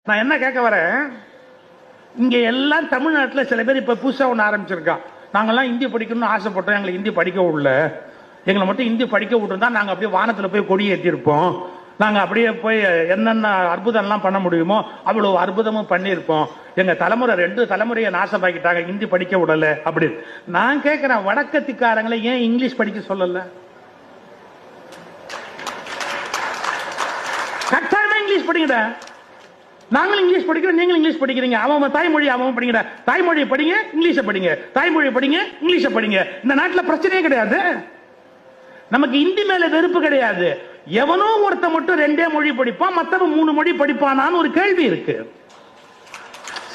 நான் என்ன கேட்க வரேன், இங்க எல்லாம் தமிழ்நாட்டில் சில பேர் இப்ப புதுசா ஒன்று ஆரம்பிச்சிருக்கான். நாங்கெல்லாம் இந்தி படிக்கணும்னு ஆசைப்பட்டோம், எங்களை இந்தி படிக்க விடல. எங்களை மட்டும் இந்தி படிக்க விட்டுருந்தா நாங்க அப்படியே வானத்துல போய் கொடி ஏற்றிருப்போம். நாங்க அப்படியே போய் என்னென்ன அற்புதம்லாம் பண்ண முடியுமோ அவ்வளவு அற்புதமும் பண்ணியிருப்போம். எங்க தலைமுறை 2 தலைமுறையை நாசமாக்கிட்டாங்க, இந்தி படிக்க விடல அப்படின்னு. நான் கேட்கிறேன், வடக்கத்திக்காரங்களை ஏன் இங்கிலீஷ் படிக்க சொல்லல? கட்டாயமா இங்கிலீஷ் படிங்கடா. நாங்களும் இங்கிலீஷ் படிக்கிறோம், நீங்களும் இங்கிலீஷ் படிக்கிறீங்க. அவன் தாய்மொழி அவன் படிங்கடா. தாய்மொழியை படிங்க, இங்கிலீஷை படிங்க. தாய்மொழியை படிங்க, இங்கிலீஷை படிங்க. இந்த நாட்டில் பிரச்சனையே கிடையாது. நமக்கு இந்தி மேல வெறுப்பு கிடையாது. எவனோ ஒருத்த மட்டும் 2 மொழி படிப்பான், மத்தவன் 3 மொழி படிப்பானான்னு ஒரு கேள்வி இருக்கு.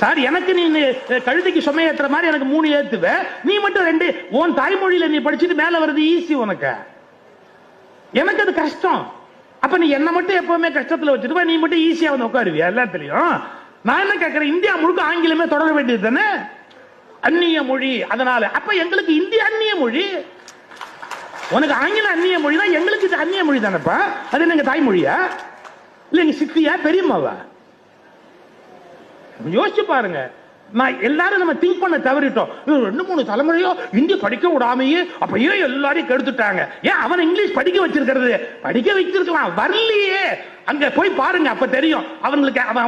சார், எனக்கு நீ கழுதைக்கு சுமையேற்ற மாதிரி எனக்கு 3 ஏத்துவ, நீ மட்டும் 2. உன் தாய்மொழியில நீ படிச்சுட்டு மேல வருது ஈஸி உனக்கு. எனக்கு அது கஷ்டம். அப்ப நீ என்ன மட்டும் எப்பவுமே கஷ்டத்துல வச்சிருவ, நீ மட்டும் ஈஸியா வந்து உட்காருவியா எல்லாத்துலயும்? நான் என்ன கேட்கிறேன், இந்தியா முழுக்க ஆங்கிலமே தொடர வேண்டியது தானே, அந்நிய மொழி. அதனால அப்ப எங்களுக்கு இந்திய அந்நிய மொழி, உனக்கு ஆங்கிலம் அந்நிய மொழி தான், எங்களுக்கு இது அந்நிய மொழி தானப்பா. அது என்ன தாய்மொழியா இல்ல எங்க சித்தியா பெரியம்மாவா? யோசிச்சு பாருங்க. நான் எல்லாரும் நம்ம திங்க் பண்ண தவறிட்டோம். 2-3 தலைமுறையோ இந்தி படிக்க விடாமையே அப்பயே எல்லாரையும் கெடுத்துட்டாங்க. ஏன் அவன் இங்கிலீஷ் படிக்க வச்சிருக்கிறது? படிக்க வச்சிருக்கலாம், வரலையே. அங்க போய் பாருங்க, அப்ப தெரியும் அவங்களுக்கு. அவன்